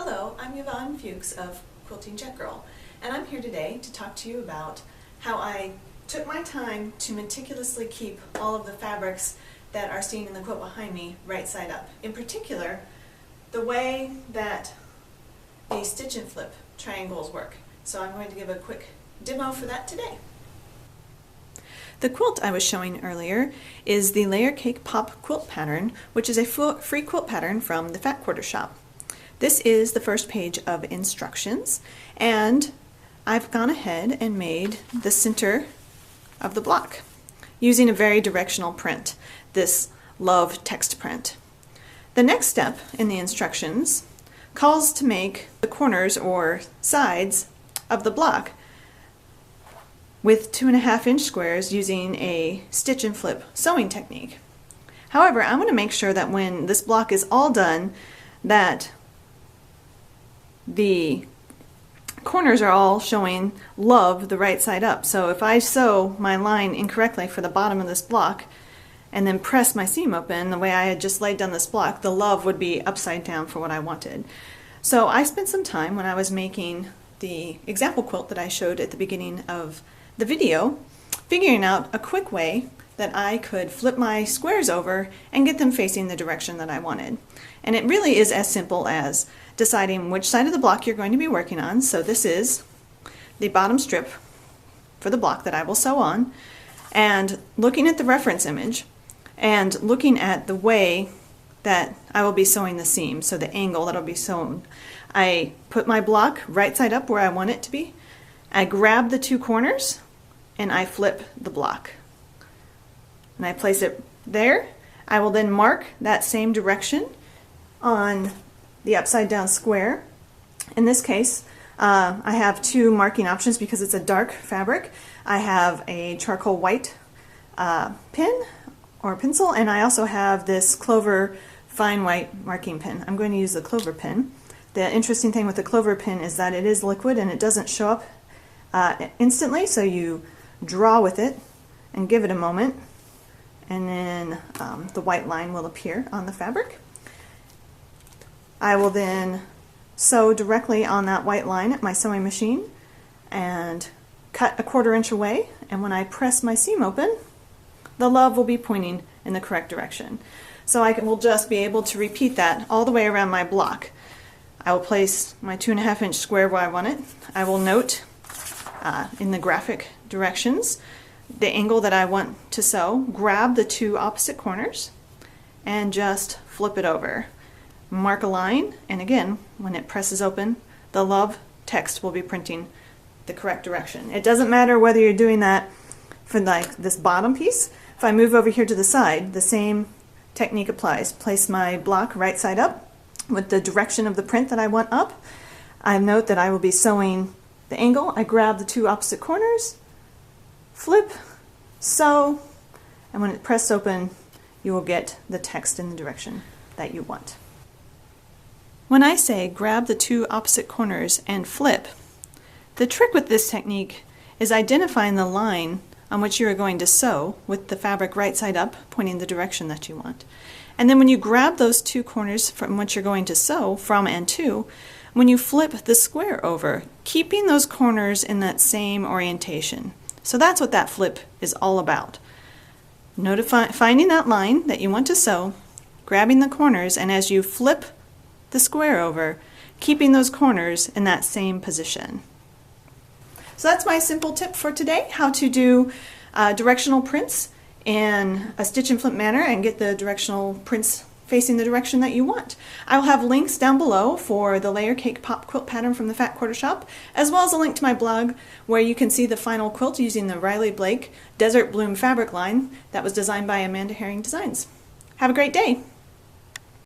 Hello, I'm Yvonne Fuchs of Quilting Jet Girl, and I'm here today to talk to you about how I took my time to meticulously keep all of the fabrics that are seen in the quilt behind me right side up. In particular, the way that the stitch and flip triangles work. So I'm going to give a quick demo for that today. The quilt I was showing earlier is the Layer Cake Pop quilt pattern, which is a free quilt pattern from the Fat Quarter Shop. This is the first page of instructions, and I've gone ahead and made the center of the block using a very directional print, this love text print. The next step in the instructions calls to make the corners or sides of the block with 2.5-inch squares using a stitch and flip sewing technique. However, I want to make sure that when this block is all done, that the corners are all showing love the right side up. So if I sew my line incorrectly for the bottom of this block and then press my seam open the way I had just laid down this block, the love would be upside down for what I wanted. So I spent some time when I was making the example quilt that I showed at the beginning of the video figuring out a quick way that I could flip my squares over and get them facing the direction that I wanted. And it really is as simple as deciding which side of the block you're going to be working on. So this is the bottom strip for the block that I will sew on, and looking at the reference image and looking at the way that I will be sewing the seam, so the angle that will be sewn. I put my block right side up where I want it to be. I grab the two corners and I flip the block. And I place it there. I will then mark that same direction on the upside down square. In this case, I have two marking options because it's a dark fabric. I have a charcoal white pen or pencil, and I also have this Clover fine white marking pen. I'm going to use the Clover pen. The interesting thing with the Clover pen is that it is liquid and it doesn't show up instantly, so you draw with it and give it a moment, and then the white line will appear on the fabric. I will then sew directly on that white line at my sewing machine and cut 1/4 inch away, and when I press my seam open, the love will be pointing in the correct direction. So I will just be able to repeat that all the way around my block. I will place my 2.5-inch square where I want it. I will note in the graphic directions the angle that I want to sew, grab the two opposite corners, and just flip it over. Mark a line, and again, when it presses open, the love text will be printing the correct direction. It doesn't matter whether you're doing that for like this bottom piece. If I move over here to the side, the same technique applies. Place my block right side up with the direction of the print that I want up. I note that I will be sewing the angle. I grab the two opposite corners, flip, sew, and when it presses open, you will get the text in the direction that you want. When I say grab the two opposite corners and flip, the trick with this technique is identifying the line on which you are going to sew with the fabric right side up, pointing the direction that you want. And then when you grab those two corners from which you're going to sew from and to, when you flip the square over, keeping those corners in that same orientation. So that's what that flip is all about. Finding that line that you want to sew, grabbing the corners, and as you flip the square over, keeping those corners in that same position. So that's my simple tip for today, how to do directional prints in a stitch and flip manner and get the directional prints facing the direction that you want. I'll have links down below for the Layer Cake Pop quilt pattern from the Fat Quarter Shop, as well as a link to my blog where you can see the final quilt using the Riley Blake Desert Bloom fabric line that was designed by Amanda Herring Designs. Have a great day!